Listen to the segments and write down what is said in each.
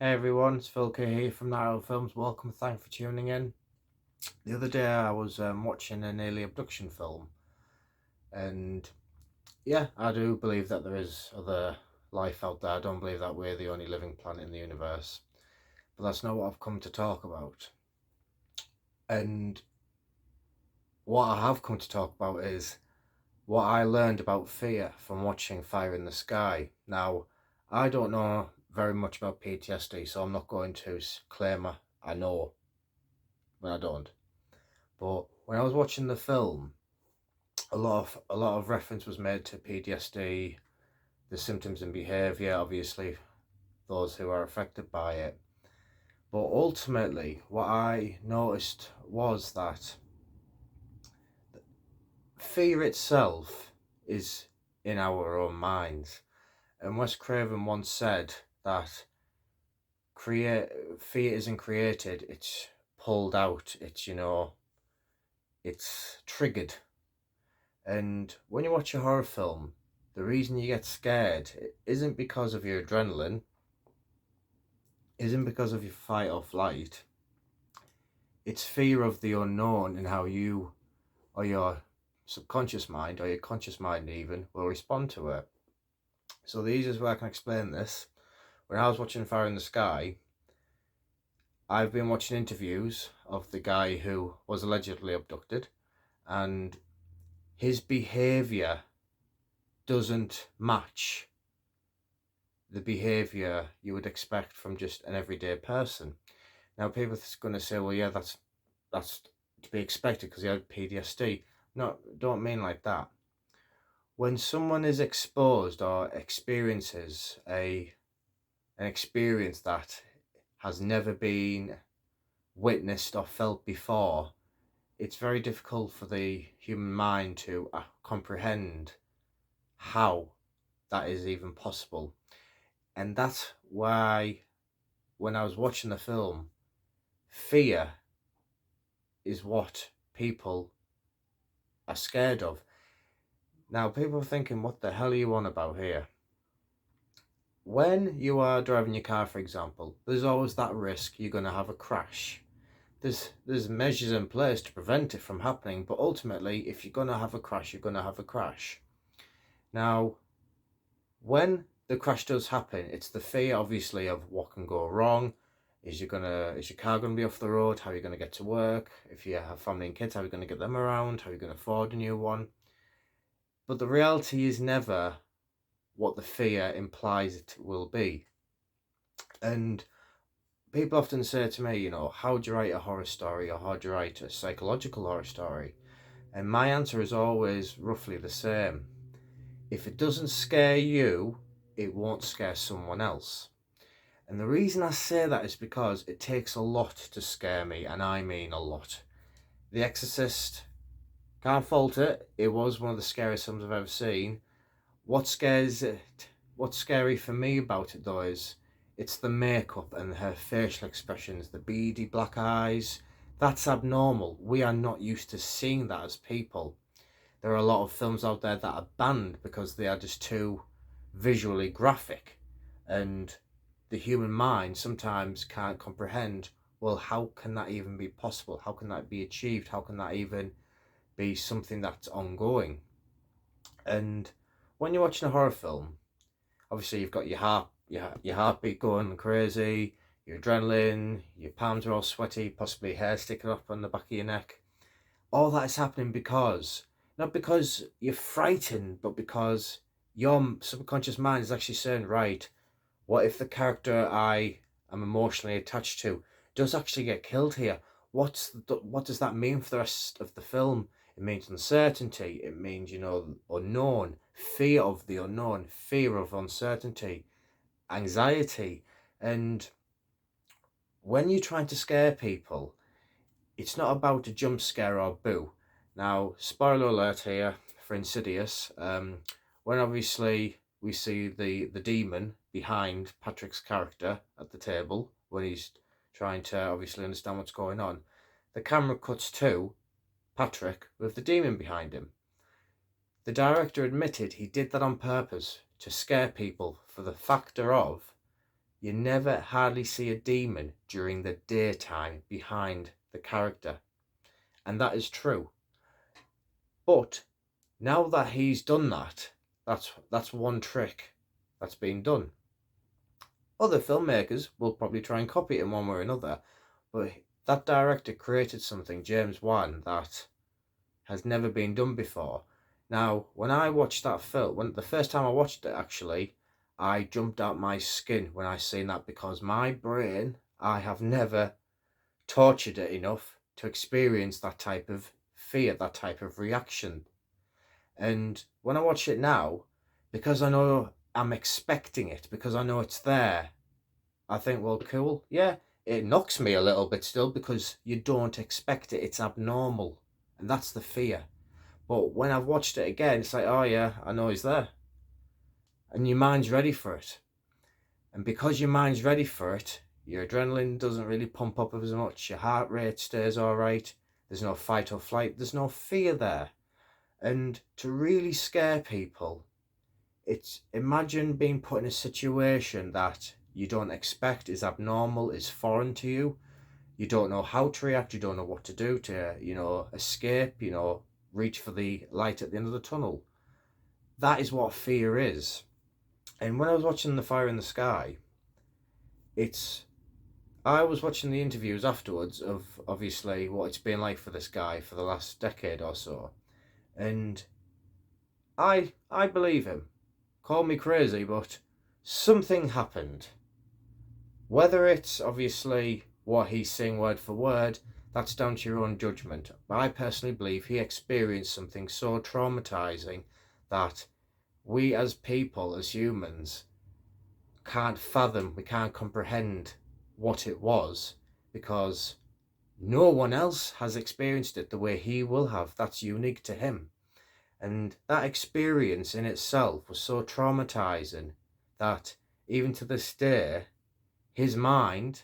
Hey everyone, it's Phil K here from Night Owl Films. Welcome, thanks for tuning in. The other day I was watching an alien abduction film, and yeah, I do believe that there is other life out there. I don't believe that we're the only living planet in the universe, but that's not what I've come to talk about. And what I have come to talk about is what I learned about fear from watching Fire in the Sky. Now, I don't know very much about PTSD, so I'm not going to claim I know when I don't. But when I was watching the film, a lot of reference was made to PTSD, the symptoms and behaviour, obviously those who are affected by it. But ultimately, what I noticed was that fear itself is in our own minds. And Wes Craven once said that create fear isn't created; it's pulled out. It's triggered. And when you watch a horror film, the reason you get scared isn't because of your adrenaline, isn't because of your fight or flight. It's fear of the unknown and how you or your subconscious mind or your conscious mind even will respond to it. So the easiest way I can explain this, when I was watching Fire in the Sky, I've been watching interviews of the guy who was allegedly abducted, and his behaviour doesn't match the behavior you would expect from just an everyday person. Now, people are going to say, "Well, yeah, that's to be expected because he had PTSD." No, don't mean like that. When someone is exposed or experiences an experience that has never been witnessed or felt before, it's very difficult for the human mind to comprehend how that is even possible. And that's why when I was watching the film, fear is what people are scared of. Now, people are thinking, what the hell are you on about here? When you are driving your car, for example, there's always that risk you're going to have a crash. There's measures in place to prevent it from happening, but ultimately, if you're going to have a crash, you're going to have a crash. Now, when the crash does happen, it's the fear, obviously, of what can go wrong. Is your car gonna be off the road? How are you gonna get to work? If you have family and kids, how are you gonna get them around? How are you gonna afford a new one? But the reality is never what the fear implies it will be. And people often say to me, how do you write a horror story or how do you write a psychological horror story? And my answer is always roughly the same. If it doesn't scare you, it won't scare someone else. And the reason I say that is because it takes a lot to scare me, and I mean a lot. The Exorcist, can't fault it. It was one of the scariest films I've ever seen. What scares it? What's scary for me about it though is it's the makeup and her facial expressions, the beady black eyes. That's abnormal. We are not used to seeing that as people. There are a lot of films out there that are banned because they are just too visually graphic, and the human mind sometimes can't comprehend, well, how can that even be possible? How can that be achieved? How can that even be something that's ongoing? And when you're watching a horror film, obviously you've got your heartbeat going crazy, your adrenaline, your palms are all sweaty, possibly hair sticking up on the back of your neck. All that is happening because, not because you're frightened, but because your subconscious mind is actually saying, right, what if the character I am emotionally attached to does actually get killed here? What does that mean for the rest of the film? It means uncertainty. It means, unknown, fear of the unknown, fear of uncertainty, anxiety. And when you're trying to scare people, it's not about a jump scare or boo. Now, spoiler alert here for Insidious. When obviously we see the demon behind Patrick's character at the table when he's trying to obviously understand what's going on, the camera cuts to Patrick with the demon behind him. The director admitted he did that on purpose to scare people for the factor of You never hardly see a demon during the daytime behind the character. And that is true. But now that he's done that, that's one trick that's been done. Other filmmakers will probably try and copy it in one way or another, but that director created something, James Wan, that has never been done before. Now, when I watched that film, when the first time I watched it, actually, I jumped out my skin when I seen that, because my brain, I have never tortured it enough to experience that type of fear, that type of reaction. And when I watch it now, because I know I'm expecting it, because I know it's there, I think, well, cool. Yeah, it knocks me a little bit still, because you don't expect it. It's abnormal. And that's the fear. But when I've watched it again, it's like, oh yeah, I know he's there. And your mind's ready for it. And because your mind's ready for it, your adrenaline doesn't really pump up as much. Your heart rate stays all right. There's no fight or flight. There's no fear there. And to really scare people, it's, imagine being put in a situation that you don't expect, is abnormal, is foreign to you. You don't know how to react. You don't know what to do to, escape, reach for the light at the end of the tunnel. That is what fear is. And when I was watching The Fire in the Sky, I was watching the interviews afterwards of obviously what it's been like for this guy for the last decade or so. And I believe him. Call me crazy, but something happened. Whether it's obviously what he's saying word for word, that's down to your own judgment. But I personally believe he experienced something so traumatizing that we as people, as humans, can't fathom, we can't comprehend what it was, because no one else has experienced it the way he will have. That's unique to him. And that experience in itself was so traumatizing that even to this day, his mind,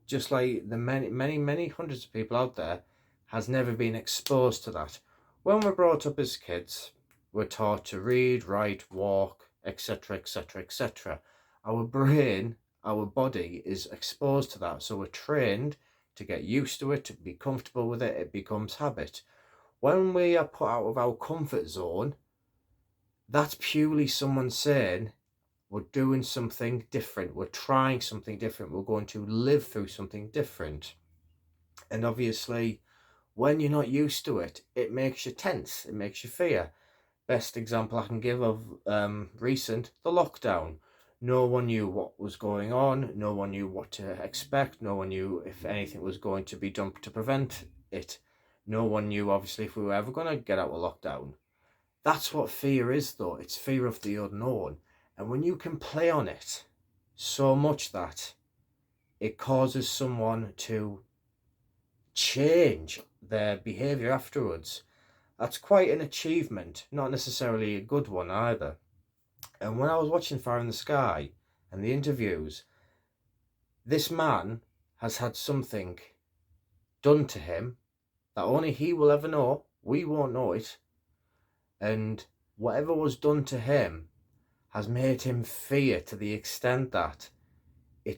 just like the many hundreds of people out there, has never been exposed to that. When we're brought up as kids, we're taught to read, write, walk, etc., etc., etc. Our brain, our body is exposed to that, so we're trained to get used to it, to be comfortable with it. It becomes habit. When we are put out of our comfort zone, that's purely someone saying, we're doing something different, we're trying something different, we're going to live through something different. And obviously, when you're not used to it, it makes you tense, it makes you fear. Best example I can give of recent, the lockdown. No one knew what was going on, no one knew what to expect, no one knew if anything was going to be done to prevent it. No one knew, obviously, if we were ever going to get out of lockdown. That's what fear is, though. It's fear of the unknown. And when you can play on it so much that it causes someone to change their behaviour afterwards, that's quite an achievement. Not necessarily a good one either. And when I was watching Fire in the Sky and the interviews, this man has had something done to him that only he will ever know. We won't know it. And whatever was done to him has made him fear to the extent that it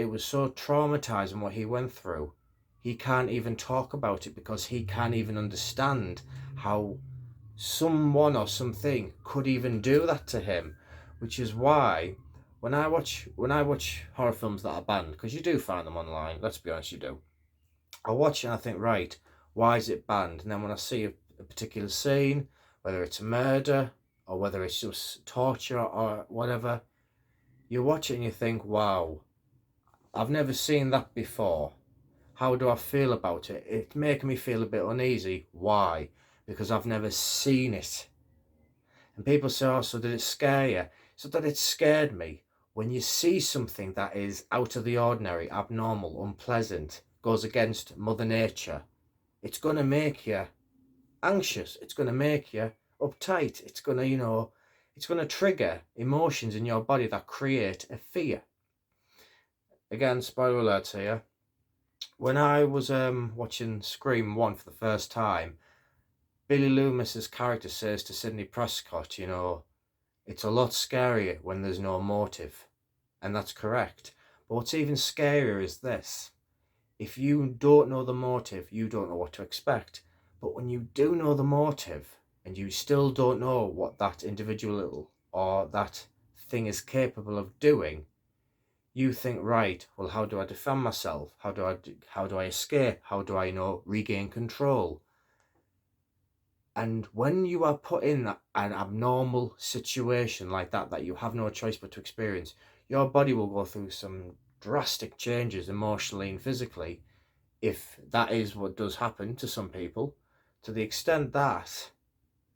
was so traumatizing what he went through. He can't even talk about it, because he can't even understand how someone or something could even do that to him. Which is why when I watch horror films that are banned, because you do find them online, let's be honest, you do, I watch it and I think, right, why is it banned? And then when I see a particular scene, whether it's a murder or whether it's just torture or whatever, you watch it and you think, wow, I've never seen that before. How do I feel about it? It's making me feel a bit uneasy. Why? Because I've never seen it. And people say, oh, so did it scare you? So that it scared me. When you see something that is out of the ordinary, abnormal, unpleasant, goes against Mother Nature, it's going to make you anxious. It's going to make you uptight. It's going to, it's going to trigger emotions in your body that create a fear. Again, spoiler alert here. When I was watching Scream 1 for the first time, Billy Loomis's character says to Sidney Prescott, it's a lot scarier when there's no motive. and that's correct. But what's even scarier is this. If you don't know the motive, you don't know what to expect. But when you do know the motive and you still don't know what that individual or that thing is capable of doing, you think, right, well, how do I defend myself? How do I escape? How do I regain control? And when you are put in an abnormal situation like that you have no choice but to experience, your body will go through some drastic changes emotionally and physically, if that is what does happen to some people, to the extent that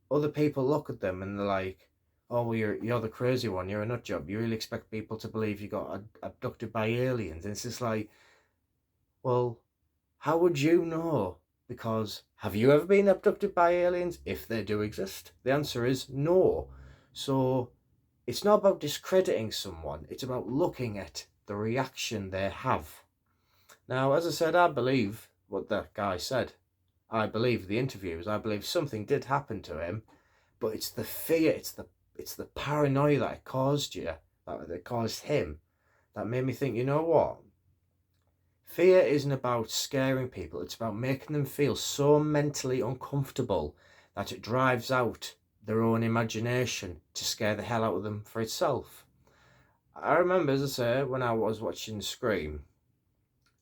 other people look at them and they're like, oh, well, you're the crazy one, you're a nut job, you really expect people to believe you got abducted by aliens. And it's just like, well, how would you know? Because have you ever been abducted by aliens, if they do exist? The answer is no. So it's not about discrediting someone, it's about looking at the reaction they have. Now, as I said, I believe what that guy said. I believe the interviews. I believe something did happen to him, but it's the fear, it's the paranoia that it caused that caused him, that made me think, you know what? Fear isn't about scaring people. It's about making them feel so mentally uncomfortable that it drives out their own imagination to scare the hell out of them for itself. I remember, as I say, when I was watching Scream,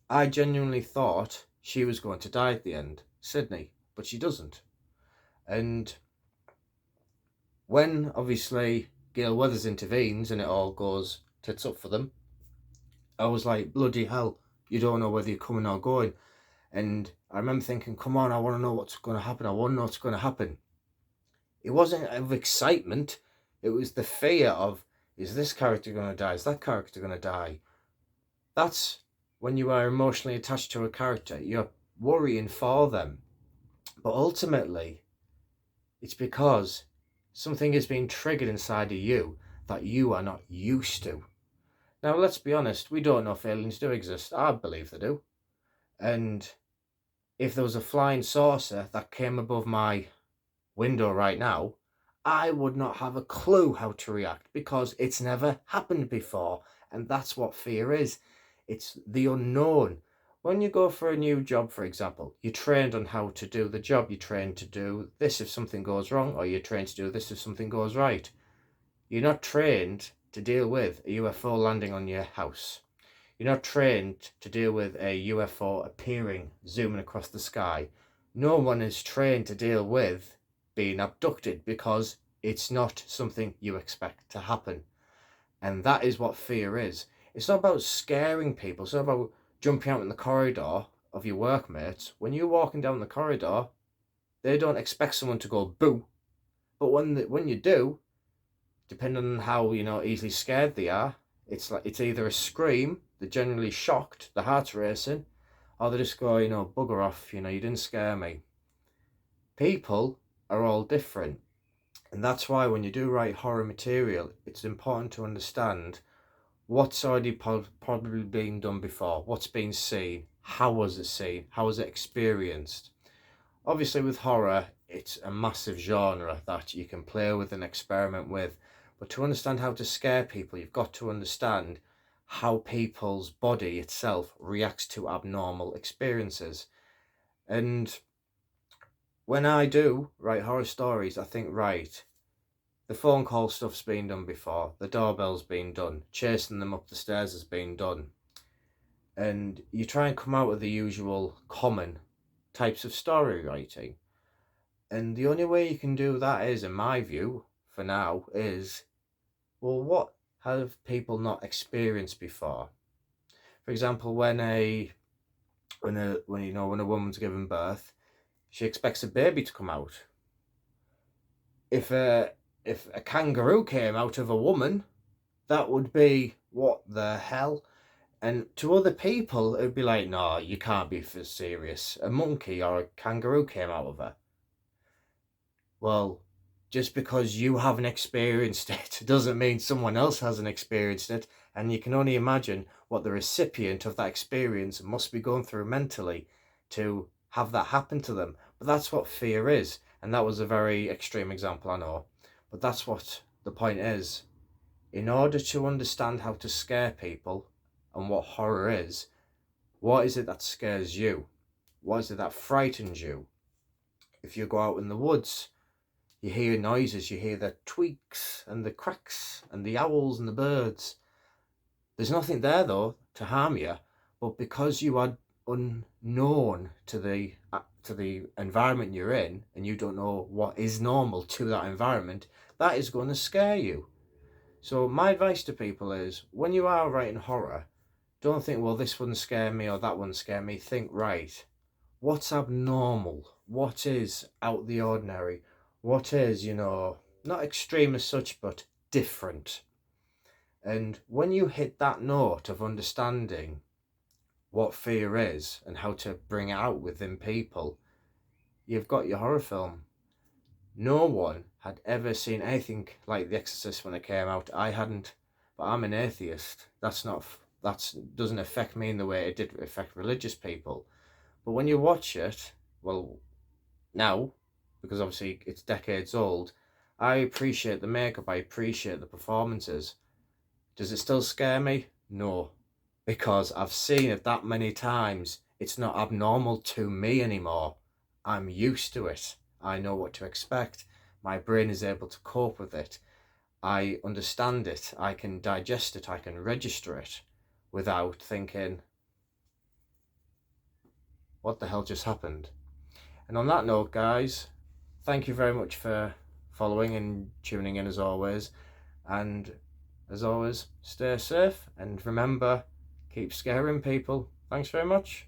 I genuinely thought she was going to die at the end, Sydney, but she doesn't. And when, obviously, Gale Weathers intervenes and it all goes tits up for them, I was like, bloody hell, you don't know whether you're coming or going. And I remember thinking, come on, I want to know what's going to happen. I want to know what's going to happen. It wasn't of excitement. It was the fear of, is this character going to die? Is that character going to die? That's when you are emotionally attached to a character. You're worrying for them. But ultimately, it's because something is being triggered inside of you that you are not used to. Now, let's be honest, we don't know if aliens do exist. I believe they do. And if there was a flying saucer that came above my window right now, I would not have a clue how to react because it's never happened before. And that's what fear is. It's the unknown. When you go for a new job, for example, you're trained on how to do the job. You're trained to do this if something goes wrong, or you're trained to do this if something goes right. You're not trained to deal with a UFO landing on your house. You're not trained to deal with a UFO appearing, zooming across the sky. No one is trained to deal with being abducted because it's not something you expect to happen. And that is what fear is. It's not about scaring people. It's not about jumping out in the corridor of your workmates. When you're walking down the corridor, they don't expect someone to go boo. But when you do, depending on how easily scared they are, it's either a scream, they're generally shocked, the heart's racing, or they just go, bugger off, you didn't scare me. People are all different. And that's why when you do write horror material, it's important to understand what's already probably been done before, what's been seen, how was it seen, how was it experienced. Obviously with horror, it's a massive genre that you can play with and experiment with. But to understand how to scare people, you've got to understand how people's body itself reacts to abnormal experiences. And when I do write horror stories, I think, right, the phone call stuff's been done before, the doorbell's been done, chasing them up the stairs has been done. And you try and come out with the usual common types of story writing. And the only way you can do that is, in my view, for now, is, well, what have people not experienced before? For example, when a woman's given birth, she expects a baby to come out. If a kangaroo came out of a woman, that would be, what the hell? And to other people, it would be like, no, you can't be for serious. A monkey or a kangaroo came out of her. Well, just because you haven't experienced it doesn't mean someone else hasn't experienced it. And you can only imagine what the recipient of that experience must be going through mentally to have that happen to them. But that's what fear is. And that was a very extreme example, I know. But that's what the point is. in order to understand how to scare people and what horror is, what is it that scares you? What is it that frightens you? If you go out in the woods, you hear noises, you hear the tweaks and the cracks and the owls and the birds. There's nothing there though to harm you, but because you are unknown to the environment you're in, and you don't know what is normal to that environment, that is going to scare you. So my advice to people is, when you are writing horror, don't think, well, this wouldn't scare me or that wouldn't scare me. Think, right, what's abnormal? What is out the ordinary? What is, not extreme as such, but different? And when you hit that note of understanding what fear is and how to bring it out within people, you've got your horror film. No one had ever seen anything like The Exorcist when it came out. I hadn't, but I'm an atheist. That doesn't affect me in the way it did affect religious people. But when you watch it, well, now, because obviously it's decades old, I appreciate the makeup, I appreciate the performances. Does it still scare me? No, because I've seen it that many times. It's not abnormal to me anymore. I'm used to it. I know what to expect. My brain is able to cope with it. I understand it. I can digest it. I can register it without thinking, what the hell just happened? And on that note, guys, thank you very much for following and tuning in as always. And as always, stay safe and remember, keep scaring people. Thanks very much.